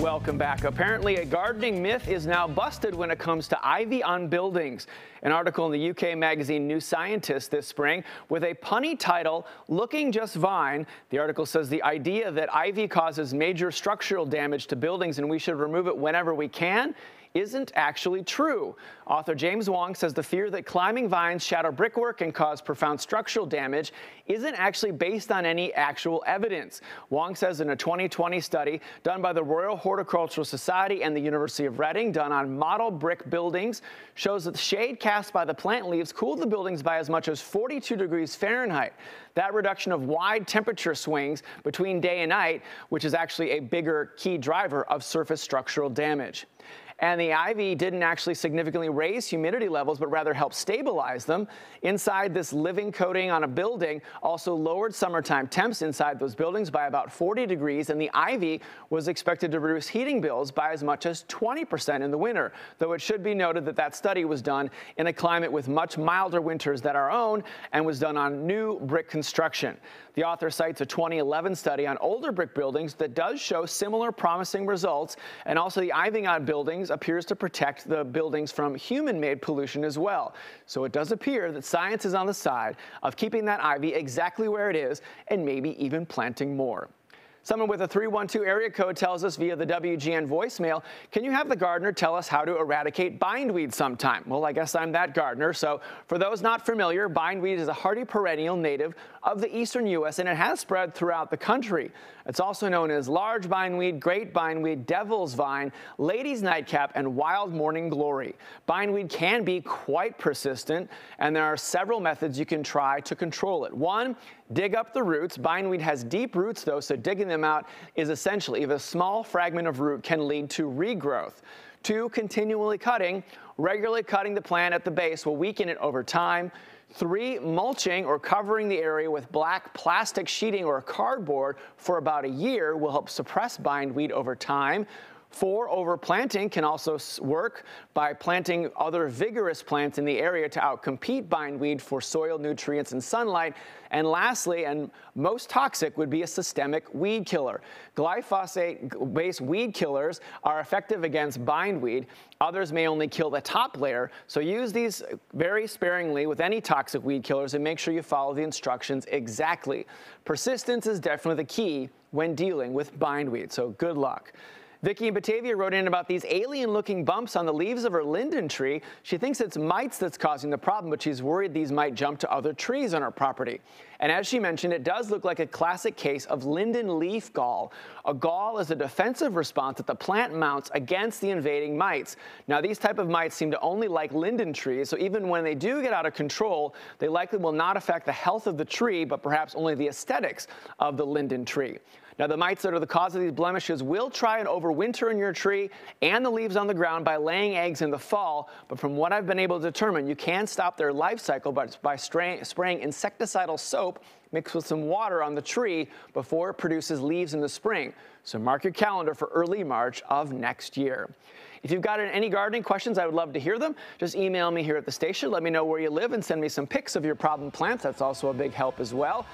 Welcome back. Apparently, a gardening myth is now busted when it comes to ivy on buildings. An article in the UK magazine New Scientist this spring with a punny title, Looking Just Fine. The article says the idea that ivy causes major structural damage to buildings and we should remove it whenever we can isn't actually true. Author James Wong says the fear that climbing vines shadow brickwork and cause profound structural damage isn't actually based on any actual evidence. Wong says in a 2020 study done by the Royal Horticultural Society and the University of Reading, done on model brick buildings, shows that the shade cast by the plant leaves cooled the buildings by as much as 42 degrees Fahrenheit. That reduction of wide temperature swings between day and night, which is actually a bigger key driver of surface structural damage. And the ivy didn't actually significantly raise humidity levels, but rather help stabilize them. Inside this living coating on a building also lowered summertime temps inside those buildings by about 40 degrees, and the ivy was expected to reduce heating bills by as much as 20% in the winter, though it should be noted that that study was done in a climate with much milder winters than our own and was done on new brick construction. The author cites a 2011 study on older brick buildings that does show similar promising results, and also the ivy on buildings appears to protect the buildings from human-made pollution as well. So it does appear that science is on the side of keeping that ivy exactly where it is and maybe even planting more. Someone with a 312 area code tells us via the WGN voicemail, can you have the gardener tell us how to eradicate bindweed sometime? Well, I guess I'm that gardener. So for those not familiar, bindweed is a hardy perennial native of the eastern U.S. and it has spread throughout the country. It's also known as large bindweed, great bindweed, devil's vine, lady's nightcap, and wild morning glory. Bindweed can be quite persistent, and there are several methods you can try to control it. One, dig up the roots. Bindweed has deep roots, though, so digging them out is essential. Even a small fragment of root can lead to regrowth. Two, continually cutting. Regularly cutting the plant at the base will weaken it over time. Three, mulching or covering the area with black plastic sheeting or cardboard for about a year will help suppress bindweed over time. Four, overplanting can also work by planting other vigorous plants in the area to outcompete bindweed for soil nutrients and sunlight. And lastly, and most toxic, would be a systemic weed killer. Glyphosate-based weed killers are effective against bindweed. Others may only kill the top layer, so use these very sparingly with any toxic weed killers and make sure you follow the instructions exactly. Persistence is definitely the key when dealing with bindweed, so good luck. Vicki in Batavia wrote in about these alien-looking bumps on the leaves of her linden tree. She thinks it's mites that's causing the problem, but she's worried these might jump to other trees on her property. And as she mentioned, it does look like a classic case of linden leaf gall. A gall is a defensive response that the plant mounts against the invading mites. Now, these type of mites seem to only like linden trees, so even when they do get out of control, they likely will not affect the health of the tree, but perhaps only the aesthetics of the linden tree. Now, the mites that are the cause of these blemishes will try and overwinter in your tree and the leaves on the ground by laying eggs in the fall, but from what I've been able to determine, you can stop their life cycle by spraying insecticidal soap mixed with some water on the tree before it produces leaves in the spring. So mark your calendar for early March of next year. If you've got any gardening questions, I would love to hear them. Just email me here at the station. Let me know where you live and send me some pics of your problem plants. That's also a big help as well.